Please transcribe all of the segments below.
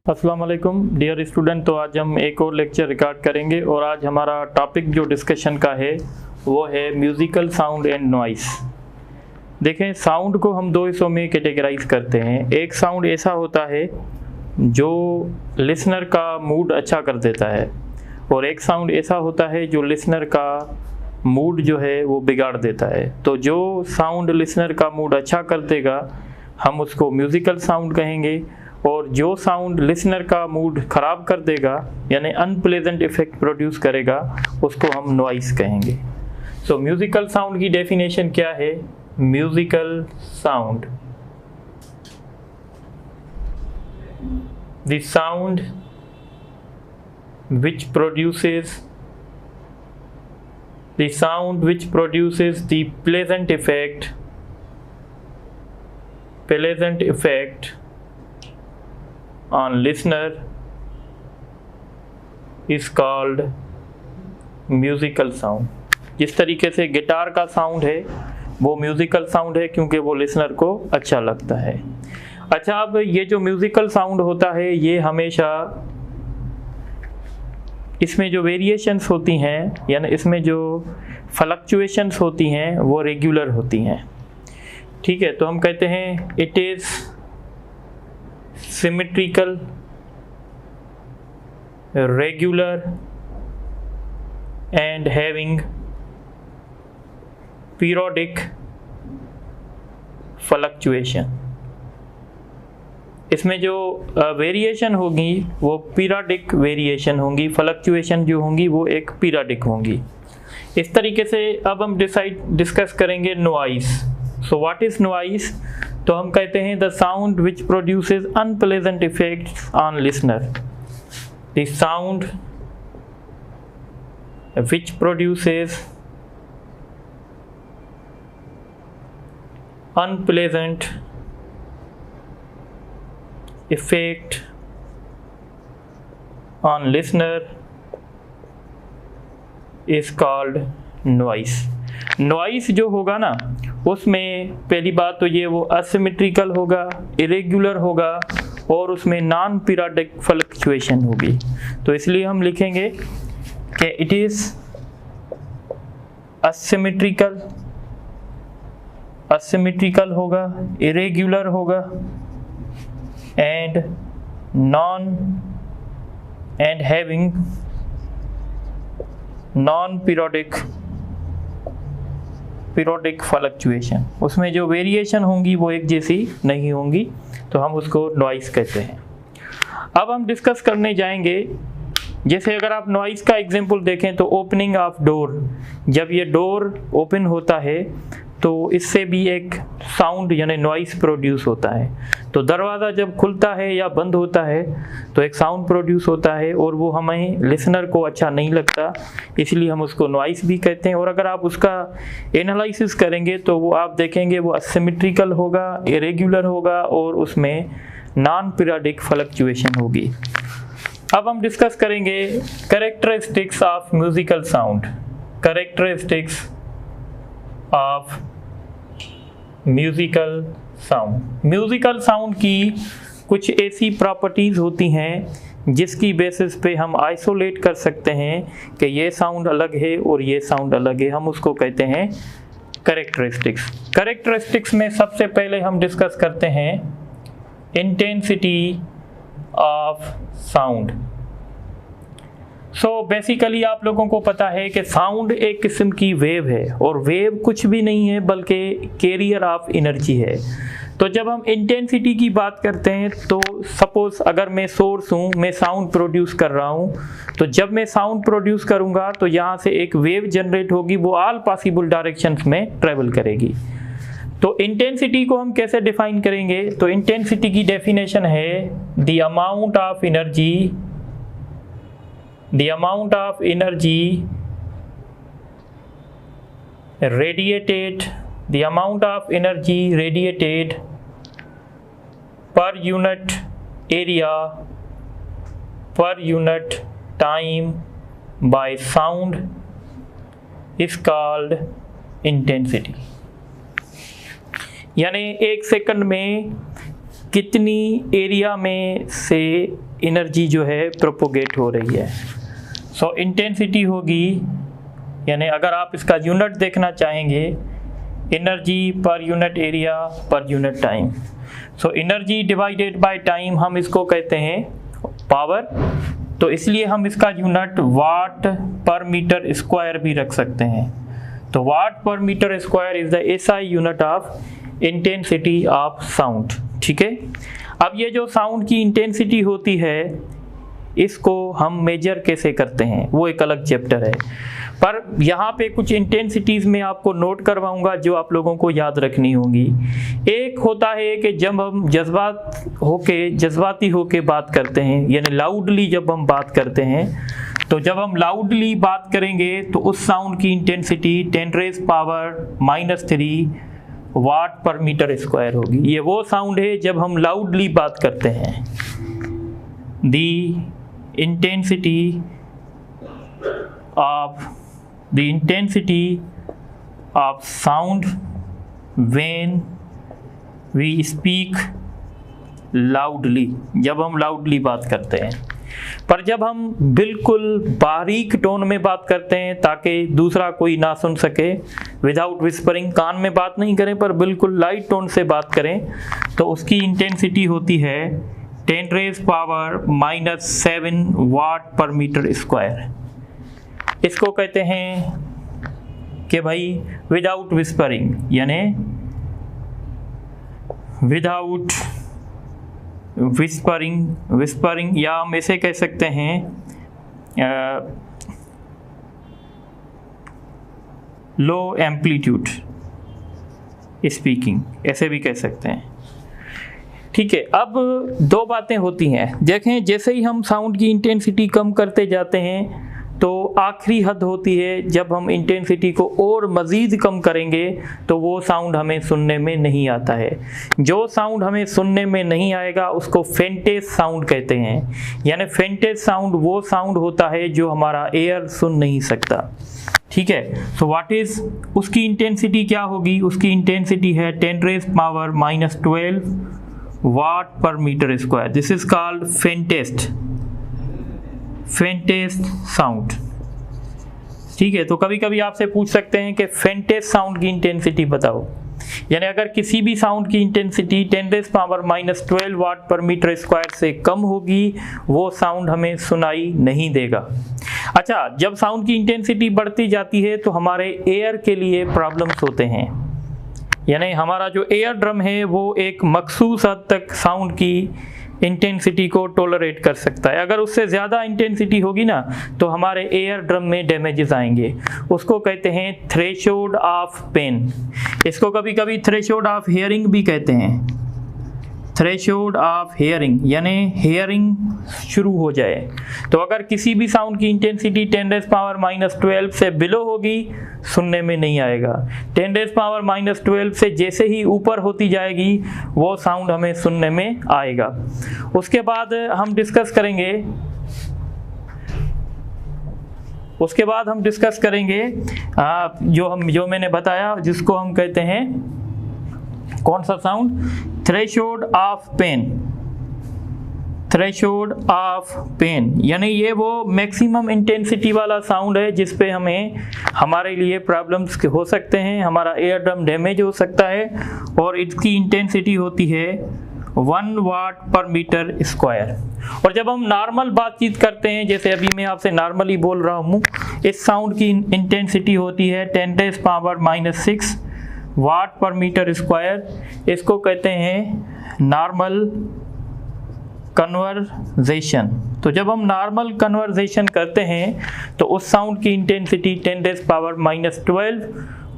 अस्सलाम वालेकुम dear student. तो आज हम एक और लेक्चर रिकॉर्ड करेंगे और आज हमारा टॉपिक जो डिस्कशन का है वो है म्यूज़िकल साउंड एंड नॉइस। देखें, साउंड को हम दो हिस्सों में कैटेगराइज करते हैं। एक साउंड ऐसा होता है जो लिसनर का मूड अच्छा कर देता है और एक साउंड ऐसा होता है जो लिसनर का मूड जो है वो बिगाड़ देता है। तो जो साउंड लिसनर का मूड अच्छा कर देगा हम उसको म्यूज़िकल साउंड कहेंगे और जो साउंड लिसनर का मूड ख़राब कर देगा यानी अनप्लेजेंट इफेक्ट प्रोड्यूस करेगा उसको हम नॉइस कहेंगे। सो म्यूज़िकल साउंड की डेफिनेशन क्या है? Musical sound, the sound which produces the pleasant effect on listener is called musical sound. जिस तरीके से गिटार का साउंड है वो म्यूज़िकल साउंड है क्योंकि वो लिसनर को अच्छा लगता है। अच्छा, अब ये जो म्यूज़िकल साउंड होता है ये हमेशा इसमें जो वेरिएशंस होती हैं यानी इसमें जो फ्लक्चुएशंस होती हैं वो रेगुलर होती हैं। ठीक है, तो हम कहते हैं it is symmetrical, regular and having periodic fluctuation. इसमें जो वेरिएशन होगी वो पीरियोडिक वेरिएशन होंगी, फ्लक्चुएशन जो होंगी वो एक पीरियोडिक होंगी। इस तरीके से अब हम डिस्कस करेंगे noise. So what is noise? तो हम कहते हैं the sound which produces unpleasant effects on listener. The sound which produces unpleasant effect on listener is called noise। noise जो होगा ना उसमें पहली बात तो ये वो असिमेट्रिकल होगा, इरेगुलर होगा और उसमें नॉन पीरियोडिक फ्लक्चुएशन होगी। तो इसलिए हम लिखेंगे कि इट इज़ असिमेट्रिकल होगा, इरेगुलर होगा and having non-periodic फ्लक्चुएशन। उसमें जो वेरिएशन होंगी वो एक जैसी नहीं होंगी, तो हम उसको नॉइस कहते हैं। अब हम डिस्कस करने जाएंगे, जैसे अगर आप नॉइस का एग्जांपल देखें तो ओपनिंग ऑफ डोर, जब ये डोर ओपन होता है तो इससे भी एक साउंड यानी नॉइस प्रोड्यूस होता है। तो दरवाज़ा जब खुलता है या बंद होता है तो एक साउंड प्रोड्यूस होता है और वो हमें लिसनर को अच्छा नहीं लगता, इसलिए हम उसको नॉइस भी कहते हैं। और अगर आप उसका एनालिसिस करेंगे तो वो आप देखेंगे वो असिमेट्रिकल होगा, इरेगुलर होगा और उसमें नॉन पीरियोडिक फ्लक्चुएशन होगी। अब हम डिस्कस करेंगे characteristics of musical sound. Characteristics of musical sound. Musical sound की कुछ ऐसी प्रॉपर्टीज़ होती हैं जिसकी बेसिस पे हम आइसोलेट कर सकते हैं कि ये साउंड अलग है और ये साउंड अलग है, हम उसको कहते हैं कैरेक्टरिस्टिक्स। कैरेक्टरिस्टिक्स में सबसे पहले हम डिस्कस करते हैं intensity of sound. So basically आप लोगों को पता है कि साउंड एक किस्म की वेव है और वेव कुछ भी नहीं है बल्कि कैरियर ऑफ एनर्जी है। तो जब हम इंटेंसिटी की बात करते हैं तो सपोज अगर मैं सोर्स हूँ, मैं साउंड प्रोड्यूस कर रहा हूँ, तो जब मैं साउंड प्रोड्यूस करूँगा तो यहाँ से एक वेव जनरेट होगी, वो ऑल पॉसिबल डायरेक्शंस में ट्रेवल करेगी। तो इंटेंसिटी को हम कैसे डिफाइन करेंगे? तो इंटेंसिटी की डेफिनेशन है the amount of energy radiated per unit area per unit time by sound is called intensity। यानी एक सेकंड में कितनी एरिया में से एनर्जी जो है प्रोपोगेट हो रही है। सो इंटेंसिटी होगी, यानी अगर आप इसका यूनिट देखना चाहेंगे, energy per unit area per unit time. So energy divided by time हम इसको कहते हैं पावर, तो इसलिए हम इसका unit watt per metre square भी रख सकते हैं। तो watt per metre square is the SI unit of intensity of sound. ठीक है, अब ये जो साउंड की इंटेंसिटी होती है इसको हम मेजर कैसे करते हैं वो एक अलग चैप्टर है, पर यहाँ पे कुछ इंटेंसिटीज़ में आपको नोट करवाऊंगा जो आप लोगों को याद रखनी होगी। एक होता है कि जब हम जज्बाती होके बात करते हैं, यानी लाउडली जब हम बात करते हैं, तो जब हम लाउडली बात करेंगे तो उस साउंड की इंटेंसिटी 10⁻³ वाट पर मीटर स्क्वायर होगी। ये वो साउंड है जब हम लाउडली बात करते हैं। The intensity of sound when we speak loudly, जब हम लाउडली बात करते हैं। पर जब हम बिल्कुल बारीक टोन में बात करते हैं ताकि दूसरा कोई ना सुन सके, विदाउट विस्परिंग, कान में बात नहीं करें पर बिल्कुल लाइट टोन से बात करें, तो उसकी इंटेंसिटी होती है 10⁻⁷ वाट पर मीटर स्क्वायर। इसको कहते हैं कि भाई विदाउट विस्परिंग, यानी विदाउट विस्परिंग, या हम इसे कह सकते हैं लो एम्पलीट्यूड स्पीकिंग, ऐसे भी कह सकते हैं। ठीक है, अब दो बातें होती हैं। देखें, जैसे ही हम साउंड की इंटेंसिटी कम करते जाते हैं तो आखिरी हद होती है जब हम इंटेंसिटी को और मज़ीद कम करेंगे तो वो साउंड हमें सुनने में नहीं आता है। जो साउंड हमें सुनने में नहीं आएगा उसको फेंटेज साउंड कहते हैं। यानी फेंटेज साउंड वो साउंड होता है जो हमारा एयर सुन नहीं सकता। ठीक है, सो व्हाट इज उसकी इंटेंसिटी क्या होगी? उसकी इंटेंसिटी है 10⁻⁻12 watt per metre square. This is called faintest sound. ठीक है, तो कभी कभी आपसे पूछ सकते हैं कि फेंटेस्ट साउंड की इंटेंसिटी बताओ। यानी अगर किसी भी साउंड की intensity 10⁻⁻12 watt per metre square से कम होगी वो साउंड हमें सुनाई नहीं देगा। अच्छा, जब साउंड की इंटेंसिटी बढ़ती जाती है तो हमारे एयर के लिए प्रॉब्लम्स होते हैं। यानी हमारा जो एयर ड्रम है वो एक मखसूस हद तक साउंड की इंटेंसिटी को टॉलरेट कर सकता है। अगर उससे ज़्यादा इंटेंसिटी होगी ना तो हमारे एयर ड्रम में डैमेजेस आएंगे। उसको कहते हैं थ्रेशोल्ड ऑफ पेन। इसको कभी कभी थ्रेशोल्ड ऑफ हियरिंग भी कहते हैं। थ्रेशोल्ड ऑफ हियरिंग यानी हियरिंग शुरू हो जाए। तो अगर किसी भी साउंड की इंटेंसिटी 10⁻⁻12 से बिलो होगी सुनने में नहीं आएगा। 10⁻⁻12 से जैसे ही ऊपर होती जाएगी वो साउंड हमें सुनने में आएगा। उसके बाद हम डिस्कस करेंगे जो मैंने बताया, जिसको हम कहते हैं कौन सा साउंड? Threshold of pen. यानी ये वो मैक्सिमम इंटेंसिटी वाला साउंड है जिस पे हमारे लिए प्रॉब्लम्स हो सकते हैं, हमारा एयर ड्रम डैमेज हो सकता है, और इसकी इंटेंसिटी होती है 1 वाट पर मीटर स्क्वायर। और जब हम नॉर्मल बातचीत करते हैं, जैसे अभी मैं आपसे नॉर्मली बोल रहा हूँ, इस साउंड की इंटेंसिटी होती है 10⁻⁻6 वाट पर मीटर स्क्वायर। इसको कहते हैं नॉर्मल कन्वर्जेशन। तो जब हम नॉर्मल कन्वर्जेशन करते हैं तो उस साउंड की intensity 10⁻⁻12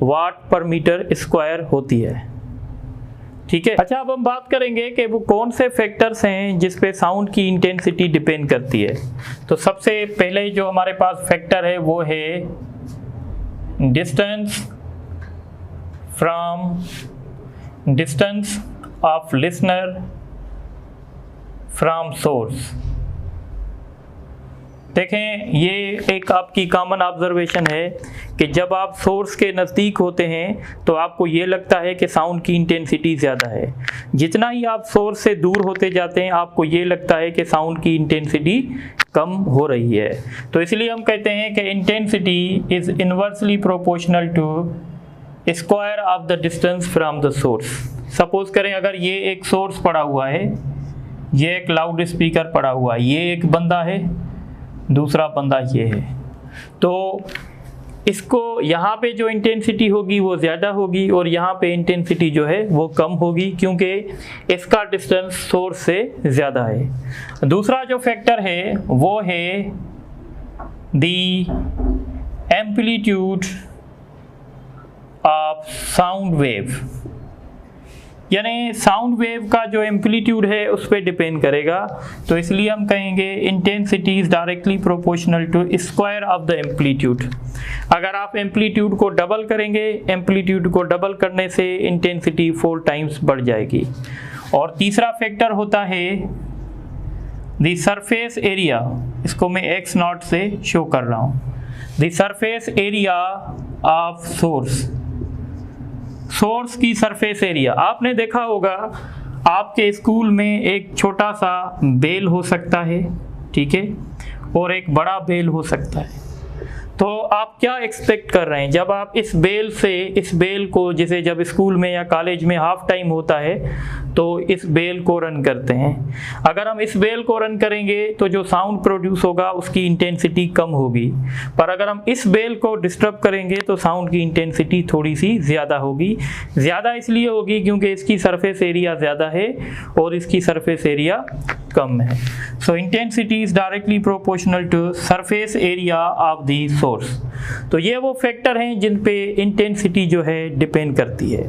watt per metre square होती है। ठीक है, अच्छा, अब हम बात करेंगे कि वो कौन से फैक्टर्स हैं जिस पे साउंड की इंटेंसिटी डिपेंड करती है। तो सबसे पहले जो हमारे पास फैक्टर है वो है distance of listener from source. देखें, ये एक आपकी कॉमन ऑब्जर्वेशन है कि जब आप सोर्स के नज़दीक होते हैं तो आपको ये लगता है कि साउंड की इंटेंसिटी ज़्यादा है। जितना ही आप सोर्स से दूर होते जाते हैं आपको ये लगता है कि साउंड की इंटेंसिटी कम हो रही है। तो इसलिए हम कहते हैं कि intensity is inversely proportional to square of the distance from the source. Suppose करें अगर ये एक सोर्स पड़ा हुआ है, ये एक लाउड स्पीकर पड़ा हुआ है, ये एक बंदा है, दूसरा बंदा ये है, तो इसको यहाँ पे जो इंटेंसिटी होगी वो ज़्यादा होगी और यहाँ पे इंटेंसिटी जो है वो कम होगी, क्योंकि इसका डिस्टेंस सोर्स से ज़्यादा है। दूसरा जो फैक्टर है वो है दी एम्पलीट्यूड ऑफ साउंड वेव, यानी साउंड वेव का जो एम्पलीट्यूड है उस पर डिपेंड करेगा। तो इसलिए हम कहेंगे intensity is directly proportional to square of the amplitude. अगर आप एम्पलीट्यूड को डबल करेंगे, एम्पलीट्यूड को डबल करने से इंटेंसिटी 4 टाइम्स बढ़ जाएगी। और तीसरा फैक्टर होता है द सरफेस एरिया, इसको मैं x नॉट से शो कर रहा हूँ। The surface area of source की सरफेस एरिया। आपने देखा होगा आपके स्कूल में एक छोटा सा बेल हो सकता है, ठीक है, और एक बड़ा बेल हो सकता है। तो आप क्या एक्सपेक्ट कर रहे हैं जब आप इस बेल को, जैसे जब स्कूल में या कॉलेज में हाफ टाइम होता है तो इस बेल को रन करते हैं। अगर हम इस बेल को रन करेंगे तो जो साउंड प्रोड्यूस होगा उसकी इंटेंसिटी कम होगी, पर अगर हम इस बेल को डिस्टर्ब करेंगे तो साउंड की इंटेंसिटी थोड़ी सी ज़्यादा होगी। ज़्यादा इसलिए होगी क्योंकि इसकी सरफेस एरिया ज़्यादा है और इसकी सरफेस एरिया कम है। So intensity is directly proportional to surface area of the source. तो ये वो फैक्टर हैं जिन पे इंटेंसिटी जो है डिपेंड करती है।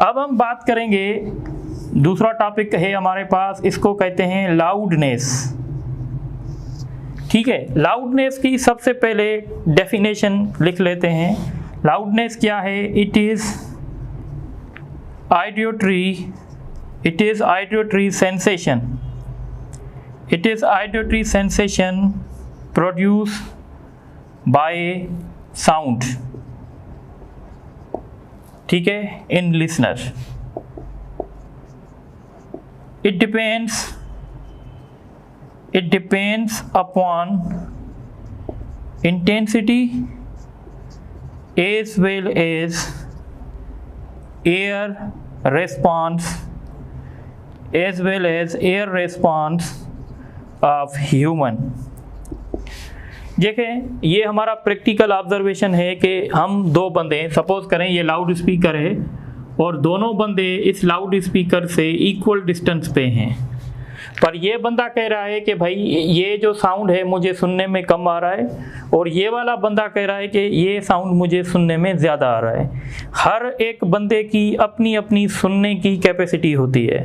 अब हम बात करेंगे, दूसरा टॉपिक है हमारे पास, इसको कहते हैं लाउडनेस। ठीक है, लाउडनेस की सबसे पहले डेफिनेशन लिख लेते हैं। लाउडनेस क्या है? It is auditory sensation. It is auditory sensation produced by sound, ठीक है, in listener. It depends upon intensity as well as air response of human. देखें, ये हमारा प्रैक्टिकल ऑब्जर्वेशन है कि हम दो बंदे, सपोज करें ये लाउड स्पीकर है और दोनों बंदे इस लाउड स्पीकर से इक्वल डिस्टेंस पे हैं, पर ये बंदा कह रहा है कि भाई ये जो साउंड है मुझे सुनने में कम आ रहा है, और ये वाला बंदा कह रहा है कि ये साउंड मुझे सुनने में ज़्यादा आ रहा है। हर एक बंदे की अपनी अपनी सुनने की कैपेसिटी होती है,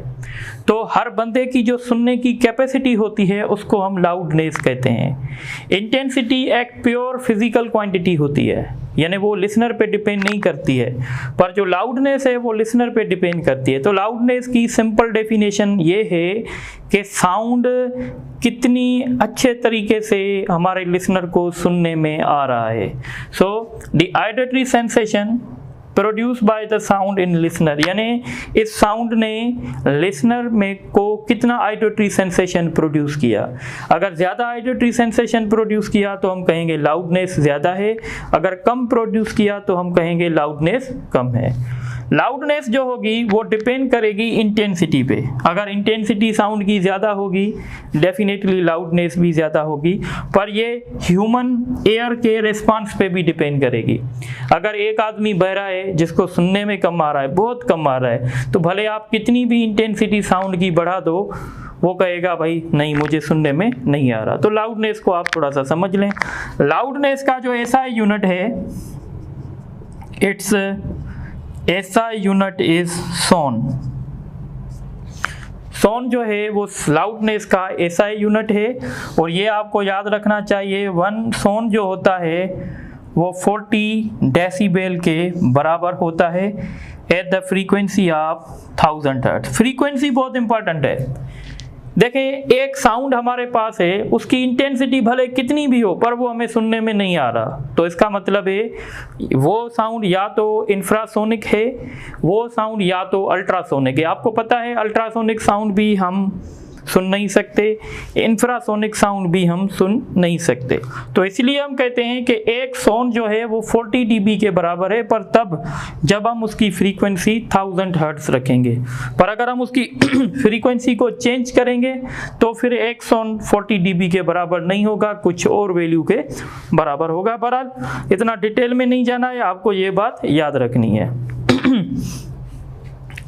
तो हर बंदे की जो सुनने की कैपेसिटी होती है उसको हम लाउडनेस कहते हैं। इंटेंसिटी एक प्योर फिजिकल क्वांटिटी होती है, यानी वो लिसनर पे डिपेंड नहीं करती है, पर जो लाउडनेस है वो लिसनर पे डिपेंड करती है। तो लाउडनेस की सिंपल डेफिनेशन ये है कि साउंड कितनी अच्छे तरीके से हमारे लिसनर को सुनने में आ रहा है। So the auditory sensation produce by the sound in listener, यानी इस साउंड ने लिसनर में को कितना ऑडिटरी सेंसेशन प्रोड्यूस किया। अगर ज़्यादा ऑडिटरी सेंसेशन प्रोड्यूस किया तो हम कहेंगे लाउडनेस ज़्यादा है, अगर कम प्रोड्यूस किया तो हम कहेंगे लाउडनेस कम है। लाउडनेस जो होगी वो डिपेंड करेगी इंटेंसिटी पे। अगर इंटेंसिटी साउंड की ज़्यादा होगी डेफिनेटली लाउडनेस भी ज़्यादा होगी, पर ये ह्यूमन एयर के रिस्पांस पे भी डिपेंड करेगी। अगर एक आदमी बहरा है जिसको सुनने में कम आ रहा है, बहुत कम आ रहा है, तो भले आप कितनी भी इंटेंसिटी साउंड की बढ़ा दो वो कहेगा भाई नहीं मुझे सुनने में नहीं आ रहा। तो लाउडनेस को आप थोड़ा सा समझ लें। लाउडनेस का जो SI यूनिट है, इट्स SI यूनिट इज सोन। सोन जो है वो लाउडनेस का SI यूनिट है, और ये आपको याद रखना चाहिए 1 सोन जो होता है वो 40 डेसिबल के बराबर होता है at the frequency of 1000 hertz. Frequency बहुत इंपॉर्टेंट है। देखें एक साउंड हमारे पास है, उसकी इंटेंसिटी भले कितनी भी हो पर वो हमें सुनने में नहीं आ रहा, तो इसका मतलब है वो साउंड या तो इंफ्रासोनिक है, वो साउंड या तो अल्ट्रासोनिक है। आपको पता है अल्ट्रासोनिक साउंड भी हम सुन नहीं सकते, इंफ्रासोनिक साउंड भी हम सुन नहीं सकते। तो इसलिए हम कहते हैं कि एक साउंड जो है वो 40 dB के बराबर है, पर तब जब हम उसकी फ्रीक्वेंसी 1000 हर्ट्ज रखेंगे। पर अगर हम उसकी फ्रीक्वेंसी को चेंज करेंगे तो फिर एक साउंड 40 dB के बराबर नहीं होगा, कुछ और वैल्यू के बराबर होगा। बहरहाल इतना डिटेल में नहीं जाना है, आपको ये बात याद रखनी है।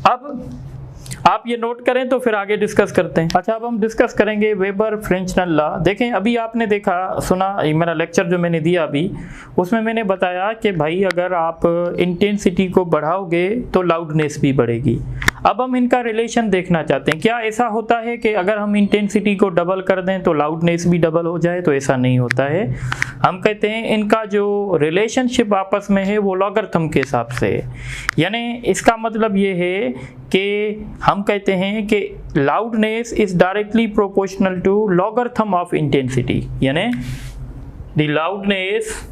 अब आप ये नोट करें तो फिर आगे डिस्कस करते हैं। अच्छा, अब हम डिस्कस करेंगे वेबर फ्रेंचनल लॉ। देखें अभी आपने देखा सुना, मेरा लेक्चर जो मैंने दिया अभी उसमें मैंने बताया कि भाई अगर आप इंटेंसिटी को बढ़ाओगे तो लाउडनेस भी बढ़ेगी। अब हम इनका रिलेशन देखना चाहते हैं। क्या ऐसा होता है कि अगर हम इंटेंसिटी को डबल कर दें तो लाउडनेस भी डबल हो जाए? तो ऐसा नहीं होता है। हम कहते हैं इनका जो रिलेशनशिप आपस में है वो लॉगरिथम के हिसाब से है। यानी इसका मतलब ये है कि हम कहते हैं कि loudness is directly proportional to logarithm of intensity, यानी the loudness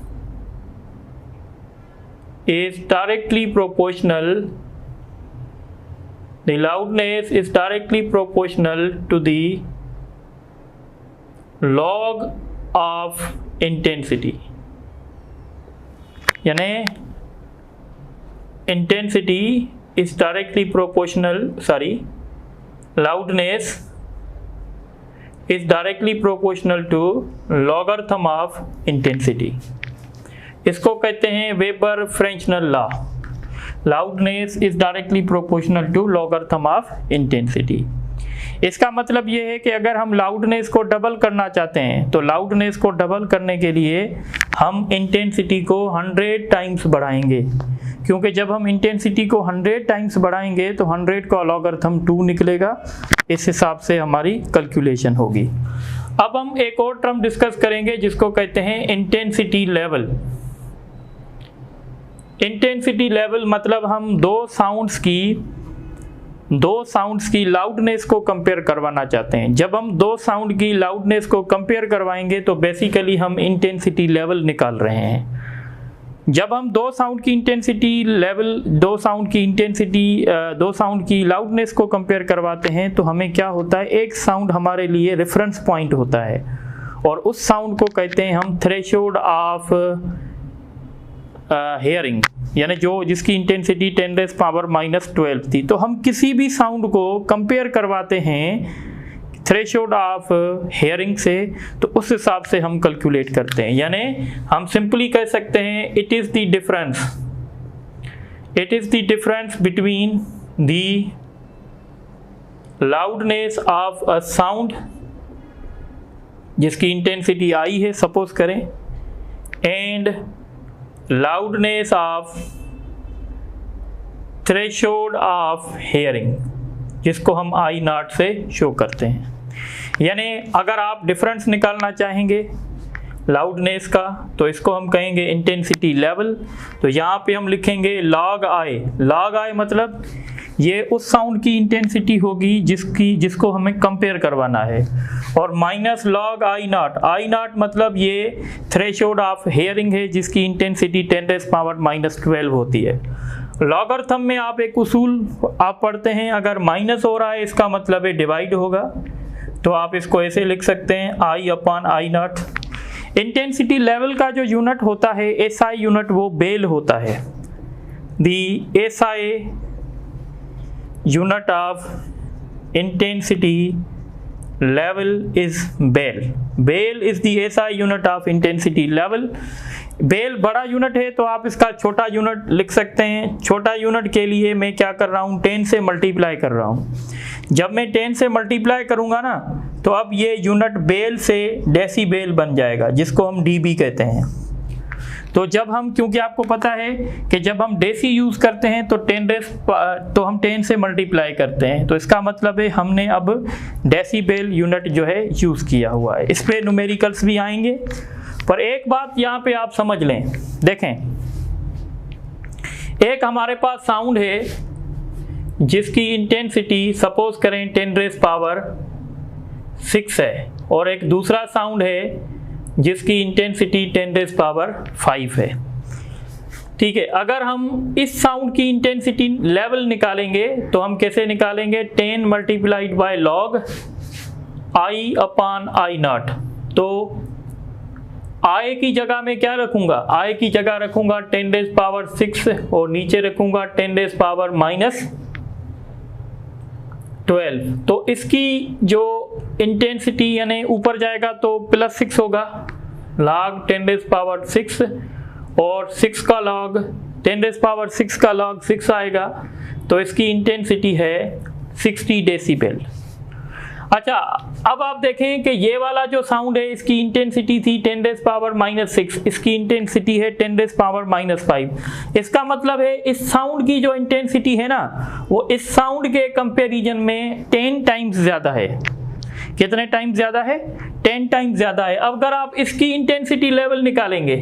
is directly proportional to the log of intensity, यानी intensity is directly proportional, loudness is directly proportional to logarithm of intensity। इसको कहते हैं Weber Fechner law. Loudness is directly proportional to logarithm of intensity. इसका मतलब ये है कि अगर हम लाउडनेस को डबल करना चाहते हैं तो लाउडनेस को डबल करने के लिए हम इंटेंसिटी को 100 टाइम्स बढ़ाएंगे, क्योंकि जब हम इंटेंसिटी को 100 टाइम्स बढ़ाएंगे तो 100 का लॉगरिथम 2 निकलेगा। इस हिसाब से हमारी कैलकुलेशन होगी। अब हम एक और टर्म डिस्कस करेंगे जिसको कहते हैं इंटेंसिटी लेवल। इंटेंसिटी लेवल मतलब हम दो साउंड्स की लाउडनेस को कंपेयर करवाना चाहते हैं। जब हम दो साउंड की लाउडनेस को कंपेयर करवाएंगे तो बेसिकली हम इंटेंसिटी लेवल निकाल रहे हैं। जब हम दो साउंड की लाउडनेस को कंपेयर करवाते हैं तो हमें क्या होता है, एक साउंड हमारे लिए रेफरेंस पॉइंट होता है और उस साउंड को कहते हैं हम थ्रेशोल्ड ऑफ हेयरिंग, यानी जिसकी इंटेंसिटी 10⁻⁻12 थी। तो हम किसी भी साउंड को कंपेयर करवाते हैं थ्रेशोल्ड ऑफ हेयरिंग से, तो uस हिसाब से हम कैलकुलेट करते हैं। यानी हम सिंपली कह सकते हैं it is the difference between the loudness of a sound जिसकी इंटेंसिटी आई है सपोज करें, and loudness of threshold of hearing जिसको हम I0 से शो करते हैं। यानी अगर आप डिफरेंस निकालना चाहेंगे लाउडनेस का तो इसको हम कहेंगे इंटेंसिटी लेवल। तो यहाँ पे हम लिखेंगे लॉग आई। लॉग आई मतलब ये उस साउंड की इंटेंसिटी होगी जिसको हमें कंपेयर करवाना है, और माइनस लॉग I0। I0 मतलब ये थ्रेशोल्ड ऑफ हेयरिंग है जिसकी इंटेंसिटी 10⁻⁻12 होती है। लॉगरिथम में आप एक उसूल आप पढ़ते हैं, अगर माइनस हो रहा है इसका मतलब है डिवाइड होगा, तो आप इसको ऐसे लिख सकते हैं I/I0। इंटेंसिटी लेवल का जो यूनिट होता है SI यूनिट वो बेल होता है। The SI unit of intensity level is bel. Bel is the SI unit of intensity level. Bel बड़ा यूनिट है तो आप इसका छोटा यूनिट लिख सकते हैं। छोटा यूनिट के लिए मैं क्या कर रहा हूँ, 10 से मल्टीप्लाई कर रहा हूँ। जब मैं 10 से मल्टीप्लाई करूँगा ना तो अब ये यूनिट बेल से डेसीबेल बन जाएगा जिसको हम dB कहते हैं। तो जब हम, क्योंकि आपको पता है कि जब हम डेसी यूज़ करते हैं तो हम 10 से मल्टीप्लाई करते हैं, तो इसका मतलब है हमने अब डेसीबेल यूनिट जो है यूज़ किया हुआ है। इस पर न्यूमेरिकल्स भी आएंगे, पर एक बात यहाँ पे आप समझ लें। देखें, एक हमारे पास साउंड है जिसकी इंटेंसिटी सपोज करें 10⁻⁻⁻ 6 है, और एक दूसरा साउंड है जिसकी इंटेंसिटी 10⁵ है। ठीक है, अगर हम इस साउंड की इंटेंसिटी लेवल निकालेंगे तो हम कैसे निकालेंगे? 10 multiplied by log I upon I0। तो I की जगह में क्या रखूंगा? I की जगह रखूंगा 10⁻6 और नीचे रखूंगा 10⁻12। तो इसकी जो इंटेंसिटी यानी ऊपर जाएगा तो +6 होगा, log 10⁻6 और 6 का log 10⁻6 का log 6 आएगा, तो इसकी इंटेंसिटी है 60 डेसिबल। अच्छा, अब आप देखें कि ये वाला जो साउंड है इसकी इंटेंसिटी थी 10⁻6, इसकी इंटेंसिटी है 10⁻5। इसका मतलब है इस साउंड की जो इंटेंसिटी है ना वो इस साउंड के कंपैरिजन में 10 टाइम्स ज़्यादा है। कितने टाइम्स ज़्यादा है? 10 टाइम्स ज़्यादा है। अब अगर आप इसकी इंटेंसिटी लेवल निकालेंगे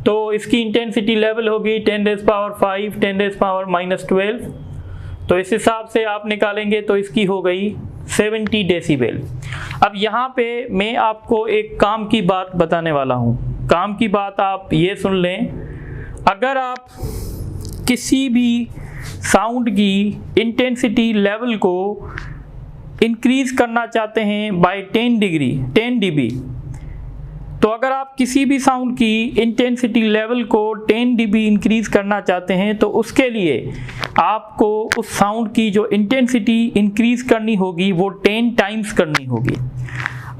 तो इसकी इंटेंसिटी लेवल होगी 10⁵, 10⁻12। तो इस हिसाब से आप निकालेंगे तो इसकी हो गई 70 डेसिबल। अब यहाँ पे मैं आपको एक काम की बात बताने वाला हूँ। काम की बात आप ये सुन लें, अगर आप किसी भी साउंड की इंटेंसिटी लेवल को इंक्रीज करना चाहते हैं बाय 10 dB, तो अगर आप किसी भी साउंड की इंटेंसिटी लेवल को 10 dB इंक्रीज करना चाहते हैं तो उसके लिए आपको उस साउंड की जो इंटेंसिटी इंक्रीज करनी होगी वो 10 टाइम्स करनी होगी।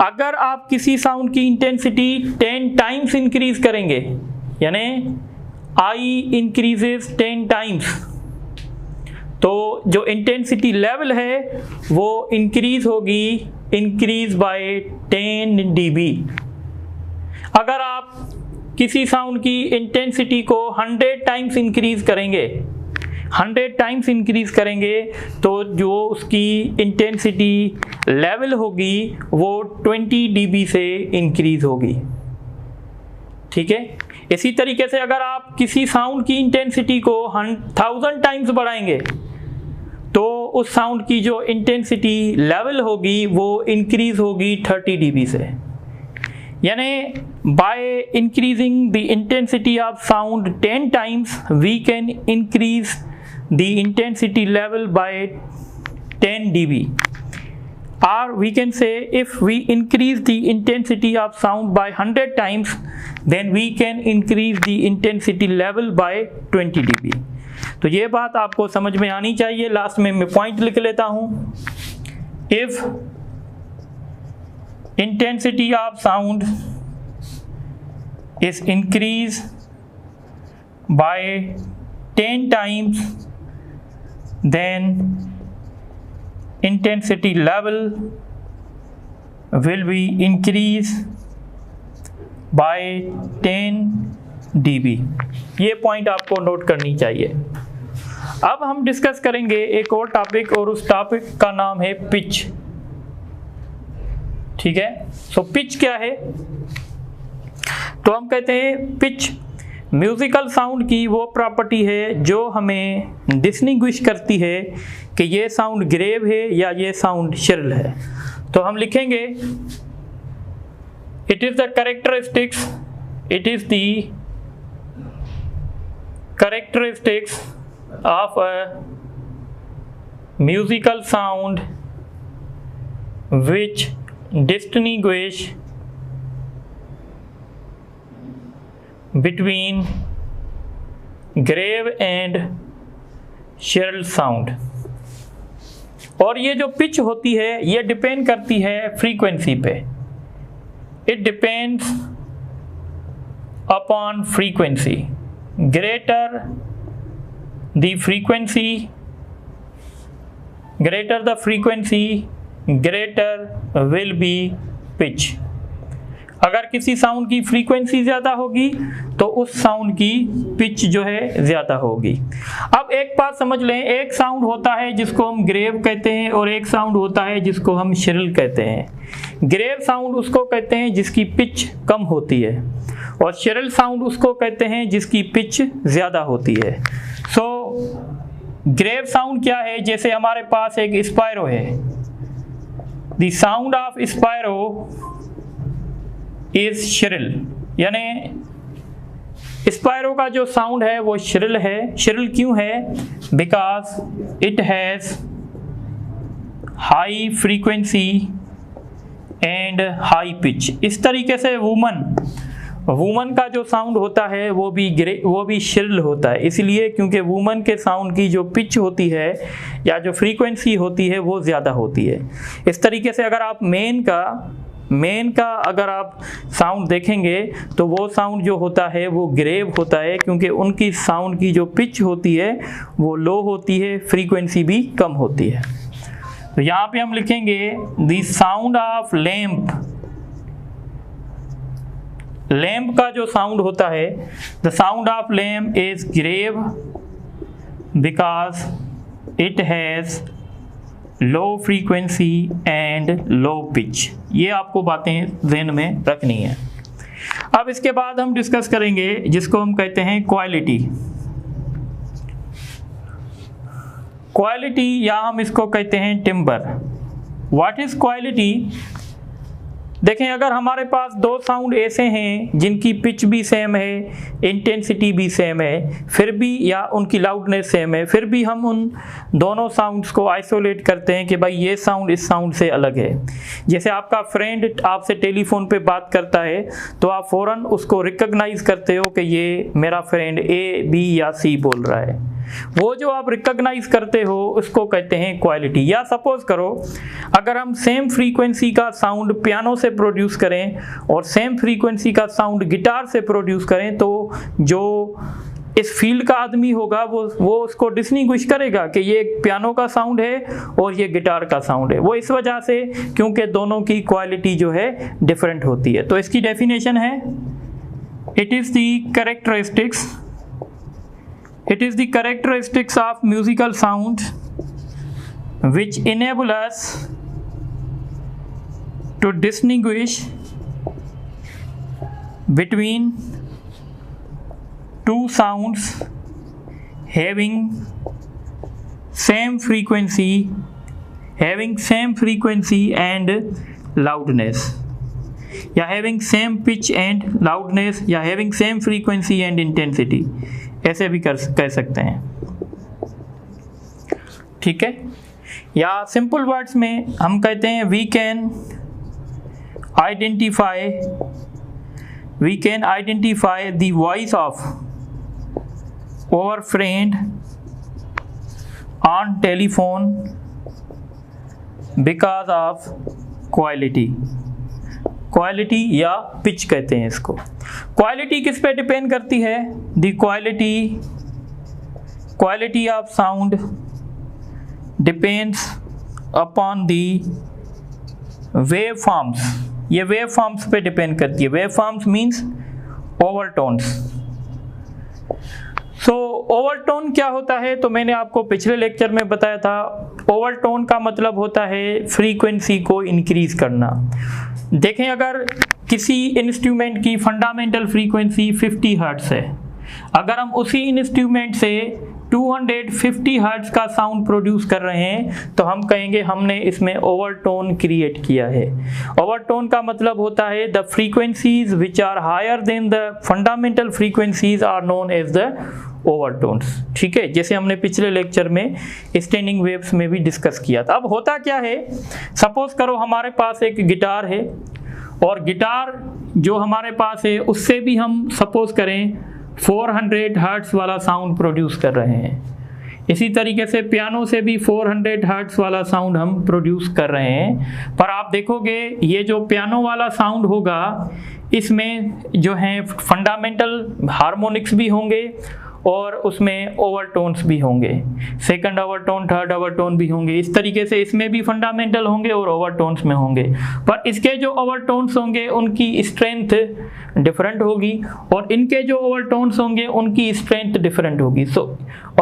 अगर आप किसी साउंड की इंटेंसिटी 10 टाइम्स इंक्रीज करेंगे, यानी I इंक्रीजेस 10 टाइम्स, तो जो इंटेंसिटी लेवल है वो इंक्रीज बाय 10 dB। अगर आप किसी साउंड की इंटेंसिटी को 100 टाइम्स इंक्रीज करेंगे, 100 टाइम्स इंक्रीज करेंगे तो जो उसकी इंटेंसिटी लेवल होगी वो 20 dB से इंक्रीज होगी। ठीक है, इसी तरीके से अगर आप किसी साउंड की इंटेंसिटी को 1000 टाइम्स बढ़ाएंगे तो उस साउंड की जो इंटेंसिटी लेवल होगी वो इंक्रीज होगी 30 dB से। यानी by increasing the intensity of sound 10 times we can increase the intensity level by 10 dB, or we can say if we increase the intensity of sound by 100 times then we can increase the intensity level by 20 dB। तो ये बात आपको समझ में आनी चाहिए। Last में मैं पॉइंट लिख लेता हूँ। if intensity of sound is increased by 10 times then intensity level will be increased by 10 dB। ये पॉइंट आपको नोट करनी चाहिए। अब हम डिस्कस करेंगे एक और टॉपिक, और उस टॉपिक का नाम है पिच। ठीक है, सो पिच क्या है? तो हम कहते हैं पिच म्यूजिकल साउंड की वो प्रॉपर्टी है जो हमें डिस्टिंग्विश करती है कि ये साउंड ग्रेव है या ये साउंड श्रिल है। तो हम लिखेंगे it is the characteristics, it is the characteristics of a musical sound which distinguish between grave and shrill sound। और ये जो पिच होती है ये डिपेंड करती है फ्रीक्वेंसी पे। It depends upon frequency. Greater the frequency, greater the frequency greater will be pitch. अगर किसी साउंड की फ्रीक्वेंसी ज़्यादा होगी तो उस साउंड की पिच जो है ज़्यादा होगी। अब एक बात समझ लें, एक साउंड होता है जिसको हम ग्रेव कहते हैं और एक साउंड होता है जिसको हम श्रिल कहते हैं। ग्रेव साउंड उसको कहते हैं जिसकी पिच कम होती है और श्रिल साउंड उसको कहते हैं जिसकी पिच ज़्यादा होती है। सो ग्रेव साउंड क्या है? जैसे हमारे पास एक स्पायरो है, the sound of sparrow is shrill, यानी स्पायरो का जो साउंड है वो श्रिल है। श्रिल क्यों है? Because it has high frequency and high pitch. इस तरीके से वुमन का जो साउंड होता है वो भी श्रिल होता है, इसलिए क्योंकि वुमन के साउंड की जो पिच होती है या जो फ्रीक्वेंसी होती है वो ज़्यादा होती है। इस तरीके से अगर आप मेन का अगर आप साउंड देखेंगे तो वो साउंड जो होता है वो ग्रेव होता है, क्योंकि उनकी साउंड की जो पिच होती है वो लो होती है, फ्रीक्वेंसी भी कम होती है। तो यहाँ पे हम लिखेंगे the sound of lamp. Lamp का जो साउंड होता है, the sound of lamp is grave because it has low frequency and low pitch. ये आपको बातें ध्यान में रखनी है। अब इसके बाद हम डिस्कस करेंगे जिसको हम कहते हैं क्वालिटी। क्वालिटी या हम इसको कहते हैं टिम्बर। What is quality? देखें, अगर हमारे पास दो साउंड ऐसे हैं जिनकी पिच भी सेम है, इंटेंसिटी भी सेम है, फिर भी या उनकी लाउडनेस सेम है, फिर भी हम उन दोनों साउंड्स को आइसोलेट करते हैं कि भाई ये साउंड इस साउंड से अलग है। जैसे आपका फ्रेंड आपसे टेलीफोन पे बात करता है तो आप फ़ौरन उसको रिकॉग्नाइज करते हो कि ये मेरा फ्रेंड ए, बी या सी बोल रहा है। वो जो आप रिकॉग्नाइज करते हो उसको कहते हैं क्वालिटी। या सपोज करो अगर हम सेम फ्रीक्वेंसी का साउंड पियानो से प्रोड्यूस करें और सेम फ्रीक्वेंसी का साउंड गिटार से प्रोड्यूस करें, तो जो इस फील्ड का आदमी होगा वो उसको डिस्टिंग्विश करेगा कि ये पियानो का साउंड है और ये गिटार का साउंड है। वो इस वजह से क्योंकि दोनों की क्वालिटी जो है डिफरेंट होती है। तो इसकी डेफिनेशन है, it is the characteristics of musical sound which enable us to distinguish between two sounds having same frequency and loudness, या having same pitch and loudness, या having same frequency and intensity, ऐसे भी कह सकते हैं। ठीक है, या सिंपल वर्ड्स में हम कहते हैं we can identify the voice of our friend on telephone because of quality या पिच कहते हैं इसको। क्वालिटी किस पे डिपेंड करती है? The quality of sound depends upon the wave forms. ये वेव फॉर्म्स पे डिपेंड करती है। Wave forms means overtones. So overtone क्या होता है? तो मैंने आपको पिछले लेक्चर में बताया था, ओवरटोन का मतलब होता है फ्रीक्वेंसी को इंक्रीज करना। देखें, अगर किसी इंस्ट्रूमेंट की फंडामेंटल फ्रीक्वेंसी 50 हर्ट्ज है, अगर हम उसी इंस्ट्रूमेंट से 250 हर्ट्ज का साउंड प्रोड्यूस कर रहे हैं तो हम कहेंगे हमने इसमें ओवरटोन क्रिएट किया है। ओवरटोन का मतलब होता है the frequencies which are higher than the fundamental frequencies are known as the overtones. ठीक है, जैसे हमने पिछले लेक्चर में स्टैंडिंग वेव्स में भी डिस्कस किया था। अब होता क्या है, सपोज करो हमारे पास एक गिटार है और गिटार जो हमारे पास है उससे भी हम सपोज करें 400 हर्ट्ज वाला साउंड प्रोड्यूस कर रहे हैं। इसी तरीके से पियानो से भी 400 हर्ट्ज वाला साउंड हम प्रोड्यूस कर रहे हैं। पर आप देखोगे ये जो पियानो वाला साउंड होगा इसमें जो है फंडामेंटल हार्मोनिक्स भी होंगे और उसमें ओवरटोन्स भी होंगे, सेकंड ओवरटोन, थर्ड ओवरटोन भी होंगे। इस तरीके से इसमें भी फंडामेंटल होंगे और ओवरटोन्स में होंगे। पर इसके जो ओवरटोन्स होंगे उनकी स्ट्रेंथ डिफरेंट होगी और इनके जो ओवरटोन्स होंगे उनकी स्ट्रेंथ डिफरेंट होगी। सो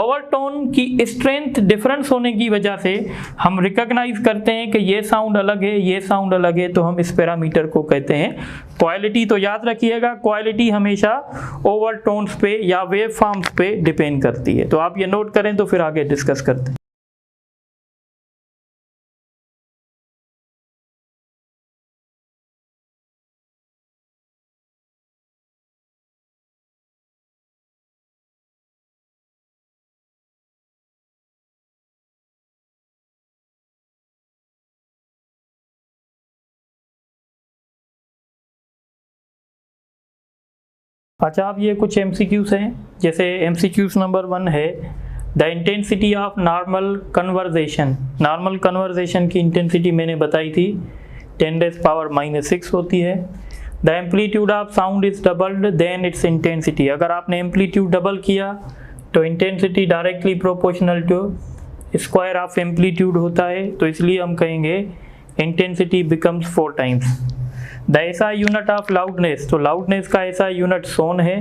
ओवरटोन की स्ट्रेंथ डिफरेंस होने की वजह से हम रिकॉग्नाइज करते हैं कि ये साउंड अलग है, ये साउंड अलग है, तो हम इस पैरामीटर को कहते हैं क्वालिटी। तो याद रखिएगा, क्वालिटी हमेशा ओवरटोन्स पे या वेव फॉर्म्स पे डिपेंड करती है। तो आप ये नोट करें तो फिर आगे डिस्कस करते हैं। अच्छा, अब ये कुछ MCQs हैं। जैसे MCQs नंबर 1 है, the intensity of normal conversation. Normal conversation की इंटेंसिटी मैंने बताई थी 10⁻⁻6 होती है। The amplitude of sound is doubled then its intensity. अगर आपने एम्पलीट्यूड डबल किया तो intensity directly proportional to square of amplitude होता है, तो इसलिए हम कहेंगे intensity becomes 4 times. The SI unit of loudness, तो लाउडनेस का SI यूनिट सोन है।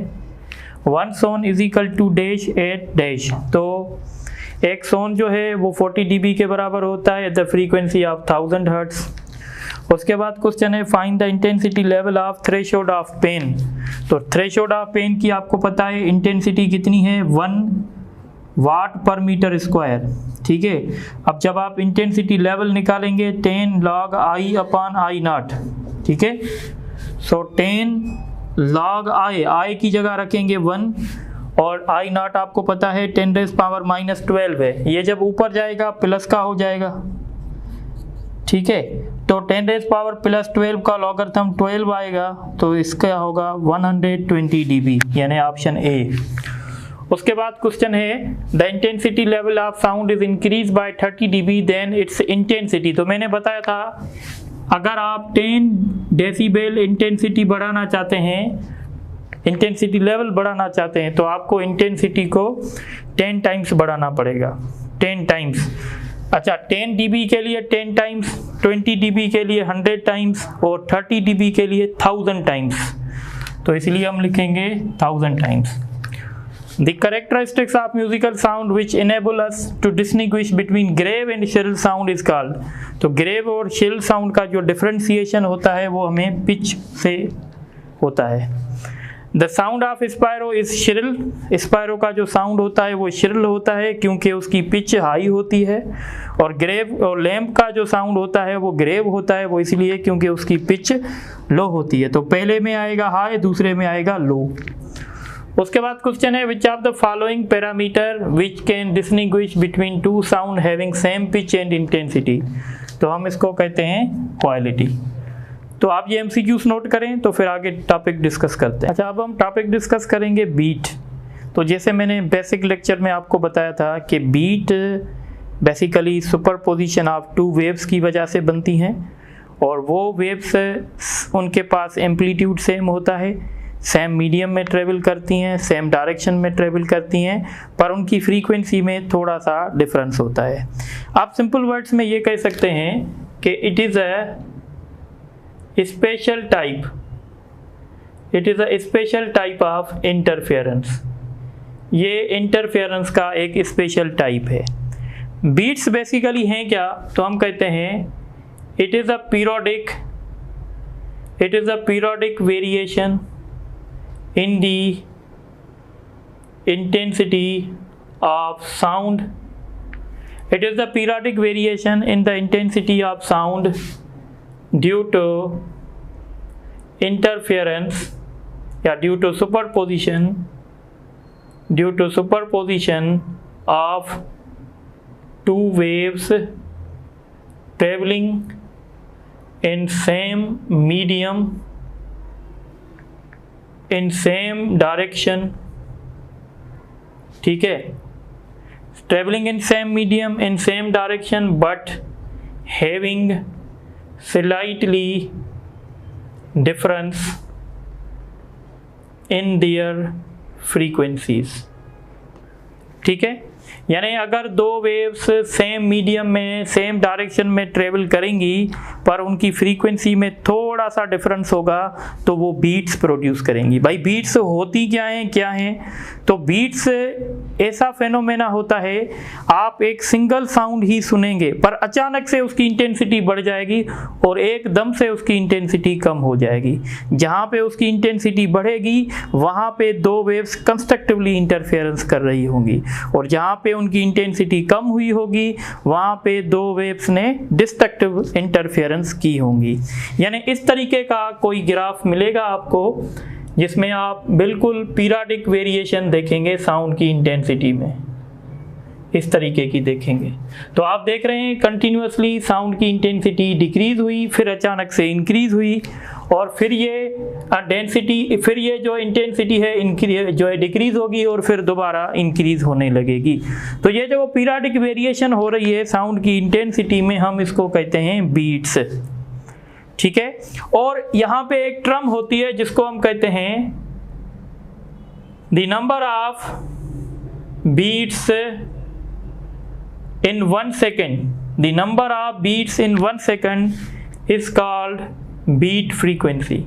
1 sone is equal to dash eight dash, तो एक सोन जो है वो 40 dB के बराबर होता है at the frequency of 1000 hertz. उसके बाद क्वेश्चन है find the intensity level of threshold of pain. तो थ्रेशोल्ड ऑफ पेन की आपको पता है इंटेंसिटी कितनी है, 1 वाट पर मीटर स्क्वायर। ठीक है, अब जब आप इंटेंसिटी लेवल निकालेंगे 10 log I upon I not. ठीक है, सो 10 log I की जगह रखेंगे 1 और I नॉट आपको पता है 10⁻⁻12 है। ये जब ऊपर जाएगा प्लस का हो जाएगा। ठीक है, तो 10⁻+12 का लॉगरिथम 12 आएगा, तो इसका होगा 120 dB, यानी ऑप्शन ए। उसके बाद क्वेश्चन है the intensity level of sound is increase by 30 dB then its intensity. तो मैंने बताया था अगर आप 10 डेसिबल इंटेंसिटी बढ़ाना चाहते हैं, इंटेंसिटी लेवल बढ़ाना चाहते हैं, तो आपको इंटेंसिटी को 10 टाइम्स बढ़ाना पड़ेगा, 10 टाइम्स। अच्छा, 10 dB के लिए 10 टाइम्स, 20 dB के लिए 100 टाइम्स और 30 dB के लिए 1000 टाइम्स, तो इसलिए हम लिखेंगे 1000 times. The characteristics of musical sound which enable us to distinguish between grave and shrill sound is called। तो grave और shrill sound का जो differentiation होता है वो हमें pitch से होता है। The sound of sparrow is shrill। sparrow का जो sound होता है वो shrill होता है क्योंकि उसकी pitch high होती है, और grave और lamp का जो sound होता है वो grave होता है, वो इसलिए क्योंकि उसकी pitch low होती है। तो पहले में आएगा high, दूसरे में आएगा low। उसके बाद क्वेश्चन है which of the following parameter which can distinguish between two sound having same pitch and intensity. तो हम इसको कहते हैं क्वालिटी। तो आप ये MCQs नोट करें तो फिर आगे टॉपिक डिस्कस करते हैं। अच्छा, अब हम टॉपिक डिस्कस करेंगे बीट। तो जैसे मैंने बेसिक लेक्चर में आपको बताया था कि beat basically superposition of 2 waves की वजह से बनती हैं, और वो वेव्स उनके पास एम्पलीट्यूड सेम होता है, सेम मीडियम में ट्रेवल करती हैं, सेम डायरेक्शन में ट्रेवल करती हैं, पर उनकी फ्रीक्वेंसी में थोड़ा सा डिफरेंस होता है। आप सिंपल वर्ड्स में ये कह सकते हैं कि it is a special type, it is a special type of interference. ये इंटरफेरेंस का एक स्पेशल टाइप है। बीट्स बेसिकली हैं क्या, तो हम कहते हैं it is a periodic variation in the intensity of sound। It is the periodic variation in the intensity of sound due to interference, due to superposition of 2 waves traveling in same medium in same direction। ठीक है, traveling in same medium in same direction but having slightly difference in their frequencies। ठीक है, यानी अगर 2 waves same medium में same direction में travel करेंगी पर उनकी फ्रीक्वेंसी में थोड़ा सा डिफरेंस होगा तो वो बीट्स प्रोड्यूस करेंगी। भाई बीट्स होती क्या हैं, तो बीट्स ऐसा फेनोमेना होता है, आप एक सिंगल साउंड ही सुनेंगे पर अचानक से उसकी इंटेंसिटी बढ़ जाएगी और एकदम से उसकी इंटेंसिटी कम हो जाएगी। जहाँ पे उसकी इंटेंसिटी बढ़ेगी वहाँ पे 2 वेव्स कंस्ट्रक्टिवली इंटरफेरेंस कर रही होंगी, और जहाँ पे उनकी इंटेंसिटी कम हुई होगी वहाँ पे 2 वेव्स ने डिस्ट्रक्टिव इंटरफेरेंस की होंगी। यानी इस तरीके का कोई ग्राफ मिलेगा आपको जिसमें आप बिल्कुल पीरियोडिक वेरिएशन देखेंगे साउंड की इंटेंसिटी में, इस तरीके की देखेंगे। तो आप देख रहे हैं कंटिन्यूअसली साउंड की इंटेंसिटी डिक्रीज हुई, फिर अचानक से इंक्रीज हुई, और फिर ये डेंसिटी, फिर ये जो इंटेंसिटी है जो है डिक्रीज होगी और फिर दोबारा इंक्रीज होने लगेगी। तो ये जो पीरियडिक वेरिएशन हो रही है साउंड की इंटेंसिटी में, हम इसको कहते हैं बीट्स। ठीक है, और यहाँ पे एक टर्म होती है जिसको हम कहते हैं the number of beats in 1 second. The number of beats in 1 second is called beat frequency.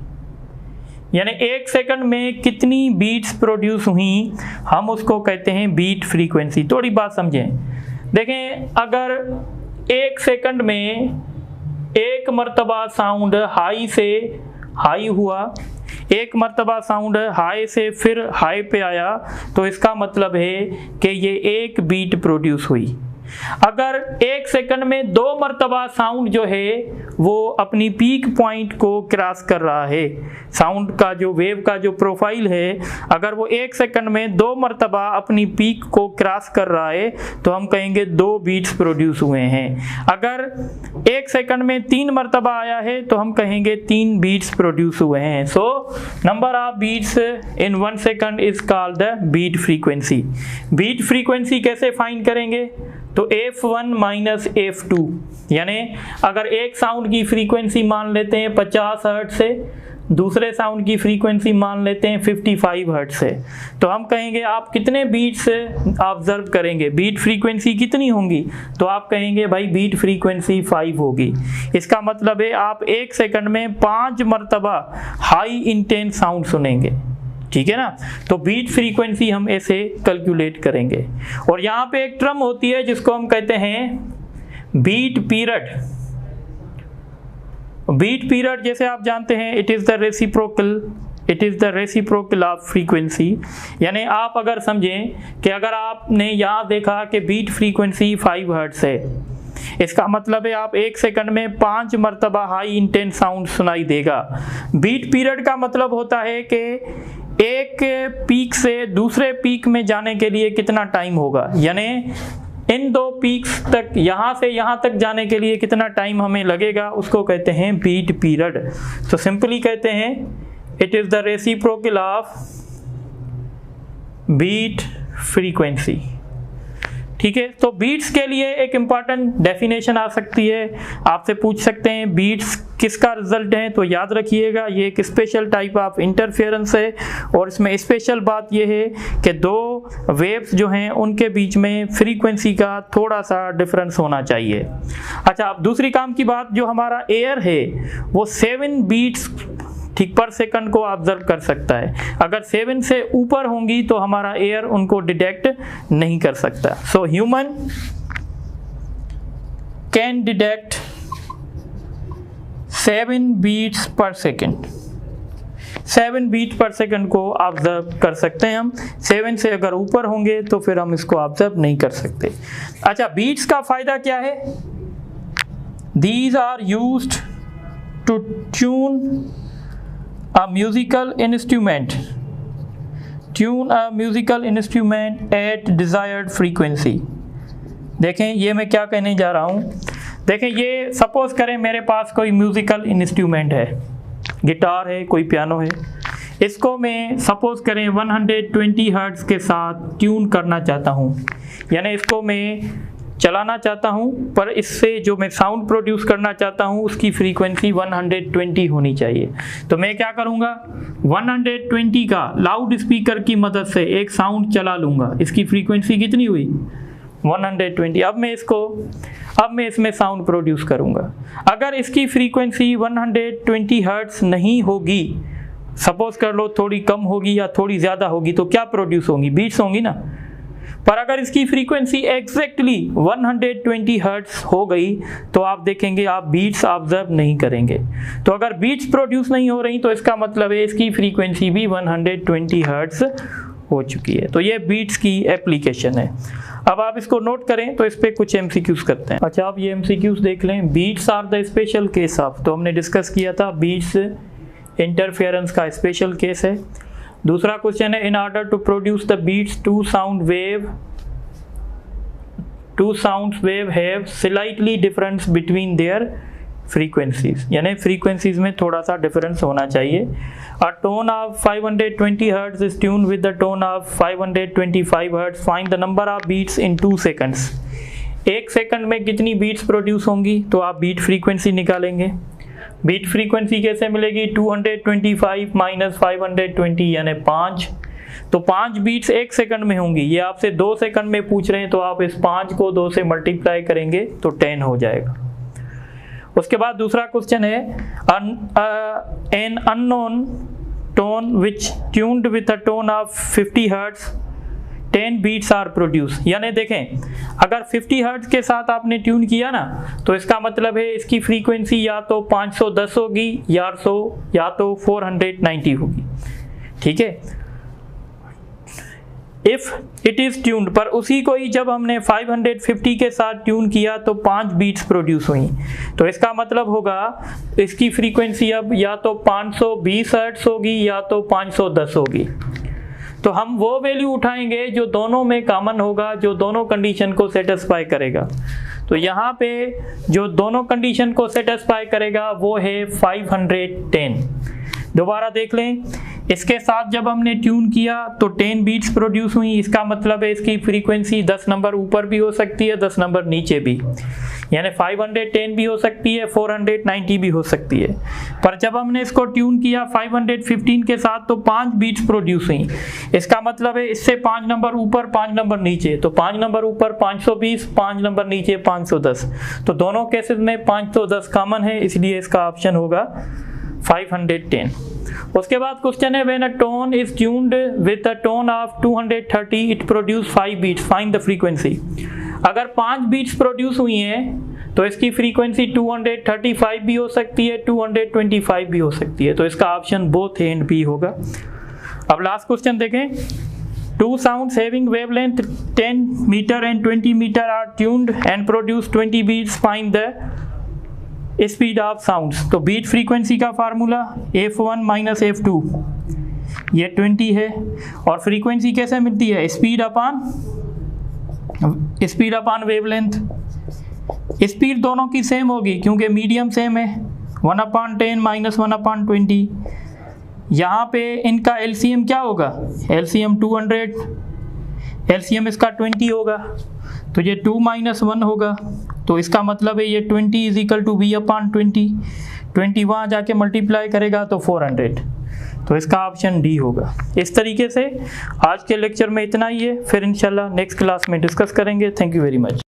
यानी 1 सेकंड में कितनी बीट्स प्रोड्यूस हुई, हम उसको कहते हैं बीट फ्रीक्वेंसी। थोड़ी बात समझें, देखें, अगर 1 सेकंड में एक मर्तबा साउंड हाई से हाई हुआ, एक मर्तबा साउंड हाई से फिर हाई पे आया, तो इसका मतलब है कि ये एक बीट प्रोड्यूस हुई। अगर 1 सेकंड में 2 मर्तबा साउंड जो है वो अपनी पीक पॉइंट को क्रॉस कर रहा है, साउंड का जो वेव का जो प्रोफाइल है, अगर वो 1 सेकंड में 2 मर्तबा अपनी पीक को क्रॉस कर रहा है तो हम कहेंगे 2 बीट्स प्रोड्यूस हुए हैं। अगर 1 सेकंड में 3 मर्तबा आया है तो हम कहेंगे 3 बीट्स प्रोड्यूस हुए हैं। So number of beats in 1 second is called the beat frequency. Beat frequency कैसे फाइंड करेंगे? तो F1 माइनस F2, यानी अगर एक साउंड की फ्रीक्वेंसी मान लेते हैं 50 हर्ट्ज से, दूसरे साउंड की फ्रीक्वेंसी मान लेते हैं 55 हर्ट्ज से, तो हम कहेंगे आप कितने बीट्स ऑब्जर्व करेंगे, बीट फ्रीक्वेंसी कितनी होंगी? तो आप कहेंगे भाई बीट फ्रीक्वेंसी 5 होगी। इसका मतलब है आप 1 सेकंड में 5 मर्तबा हाई इंटेंस साउंड सुनेंगे। ठीक है ना, तो बीट फ्रीक्वेंसी हम ऐसे कैलकुलेट करेंगे। और यहाँ पे एक टर्म होती है जिसको हम कहते हैं बीट पीरियड। बीट पीरियड जैसे आप जानते हैं, it is the reciprocal of frequency. यानी आप अगर समझें कि अगर आपने यहाँ देखा कि बीट फ्रीक्वेंसी 5 हर्ट्ज है, इसका मतलब है आप 1 सेकंड में 5 मर्तबा हाई इंटेंस साउंड सुनाई देगा। बीट पीरियड का मतलब होता है कि एक पीक से दूसरे पीक में जाने के लिए कितना टाइम होगा, यानी इन 2 पीक्स तक, यहाँ से यहाँ तक जाने के लिए कितना टाइम हमें लगेगा, उसको कहते हैं बीट पीरियड। तो सिंपली कहते हैं it is the reciprocal of beat frequency. ठीक है, तो बीट्स के लिए एक इम्पॉर्टेंट डेफिनेशन आ सकती है, आपसे पूछ सकते हैं बीट्स किसका रिजल्ट है, तो याद रखिएगा ये एक स्पेशल टाइप ऑफ इंटरफेरेंस है। और इसमें स्पेशल बात ये है कि 2 वेव्स जो हैं उनके बीच में फ्रीक्वेंसी का थोड़ा सा डिफरेंस होना चाहिए। अच्छा, अब दूसरी काम की बात, जो हमारा एयर है वो 7 बीट्स ठीक पर सेकंड को ऑब्जर्व कर सकता है। अगर 7 से ऊपर होंगी तो हमारा एयर उनको डिटेक्ट नहीं कर सकता। So human can detect 7 beats per second. 7 beat per second को ऑब्जर्व कर सकते हैं हम। 7 से अगर ऊपर होंगे तो फिर हम इसको ऑब्जर्व नहीं कर सकते। अच्छा, बीट्स का फायदा क्या है? These are used to tune a musical instrument at desired frequency। देखें ये मैं क्या कहने जा रहा हूँ। देखें, ये सपोज करें मेरे पास कोई म्यूजिकल इंस्ट्रूमेंट है, गिटार है, कोई पियानो है, इसको मैं सपोज करें 120 हर्ट्ज के साथ ट्यून करना चाहता हूँ, यानी इसको मैं चलाना चाहता हूँ, पर इससे जो मैं साउंड प्रोड्यूस करना चाहता हूँ उसकी फ्रीक्वेंसी 120 होनी चाहिए। तो मैं क्या करूँगा, 120 का लाउड स्पीकर की मदद से एक साउंड चला लूँगा। इसकी फ्रीक्वेंसी कितनी हुई? 120। अब मैं इसमें साउंड प्रोड्यूस करूँगा। अगर इसकी फ्रीक्वेंसी 120 हर्ट्ज नहीं होगी, सपोज कर लो थोड़ी कम होगी या थोड़ी ज़्यादा होगी, तो क्या प्रोड्यूस होंगी? बीट्स होंगी ना। पर अगर इसकी फ्रीक्वेंसी एग्जैक्टली 120 हर्ट्ज हो गई तो आप देखेंगे आप बीट्स ऑब्जर्व नहीं करेंगे। तो अगर बीट्स प्रोड्यूस नहीं हो रही तो इसका मतलब है इसकी फ्रीक्वेंसी भी 120 हर्ट्ज हो चुकी है। तो ये बीट्स की एप्लीकेशन है। अब आप इसको नोट करें तो इस पर कुछ एमसीक्यूज करते हैं। अच्छा, आप ये एमसीक्यूज देख लें। Beats are the special case of, तो हमने डिस्कस किया था बीट्स इंटरफेरेंस का स्पेशल केस है। दूसरा क्वेश्चन है, in order to produce the beats two sound wave have slightly difference between their frequencies, यानी फ्रीक्वेंसीज में थोड़ा सा डिफरेंस होना चाहिए। A tone of 520 hertz is tuned with the tone of 525 hertz, find the number of beats in 2 seconds. 1 second में कितनी beats produce होंगी, तो आप बीट फ्रीक्वेंसी निकालेंगे। बीट फ्रीक्वेंसी कैसे मिलेगी, 225 माइनस 520 यानी 5, तो 5 बीट्स 1 सेकंड में होंगी। ये आपसे 2 सेकंड में पूछ रहे हैं, तो आप इस 5 को 2 से मल्टीप्लाई करेंगे तो 10 हो जाएगा। उसके बाद दूसरा क्वेश्चन है, an unknown tone which tuned with a tone of 50 hertz 10 beats are produce. यानी देखें, अगर 50 हर्ट्ज के साथ आपने ट्यून किया ना, तो इसका मतलब है इसकी फ्रीक्वेंसी या तो 510 होगी या तो 490 होगी। ठीक है, इफ इट इज ट्यून्ड, पर उसी को ही जब हमने 550 के साथ ट्यून किया तो 5 बीट्स प्रोड्यूस हुई, तो इसका मतलब होगा इसकी फ्रीक्वेंसी अब या तो 520 हर्ट्ज होगी या तो 510 होगी। तो हम वो वैल्यू उठाएंगे जो दोनों में कॉमन होगा, जो दोनों कंडीशन को सेटिस्फाई करेगा। तो यहाँ पे जो दोनों कंडीशन को सेटिस्फाई करेगा वो है 510। दोबारा देख लें, इसके साथ जब हमने ट्यून किया तो 10 बीट्स प्रोड्यूस हुई, इसका मतलब है इसकी फ्रीक्वेंसी 10 नंबर ऊपर भी हो सकती है, 10 नंबर नीचे भी, यानी 510 भी हो सकती है, 490 भी हो सकती है। पर जब हमने इसको ट्यून किया 515 के साथ तो 5 बीट्स प्रोड्यूस हुई, इसका मतलब है इससे 5 नंबर ऊपर 5 नंबर नीचे, तो 5 नंबर ऊपर 520, 5 नंबर नीचे 510, तो दोनों केसेस में 510 कॉमन है, इसलिए इसका ऑप्शन होगा 510। उसके बाद क्वेश्चन है, when a tone is tuned with a tone of 230 it produce 5 beats, find the frequency. अगर 5 बीट्स प्रोड्यूस हुई हैं तो इसकी फ्रीक्वेंसी 235 भी हो सकती है, 225 भी हो सकती है, तो इसका option both A and B होगा। अब लास्ट क्वेश्चन देखें, 2 sounds having wavelength 10 meter and 20 meter are tuned and produce 20 beats, find the speed of sounds. तो बीट फ्रीक्वेंसी का फार्मूला f1 माइनस f2, ये 20 है, और फ्रीक्वेंसी कैसे मिलती है, स्पीड अपान वेवलेंथ। स्पीड दोनों की सेम होगी क्योंकि मीडियम सेम है, 1/10 माइनस 1/20। यहाँ पे इनका एलसीएम क्या होगा, एलसीएम 200, एलसीएम इसका 20 होगा, तो ये 2 माइनस 1 होगा, तो इसका मतलब है ये 20 इज इक्वल टू v/20, 20 वहाँ जाके मल्टीप्लाई करेगा तो 400, तो इसका ऑप्शन डी होगा। इस तरीके से आज के लेक्चर में इतना ही है, फिर इंशाल्लाह नेक्स्ट क्लास में डिस्कस करेंगे। Thank you very much.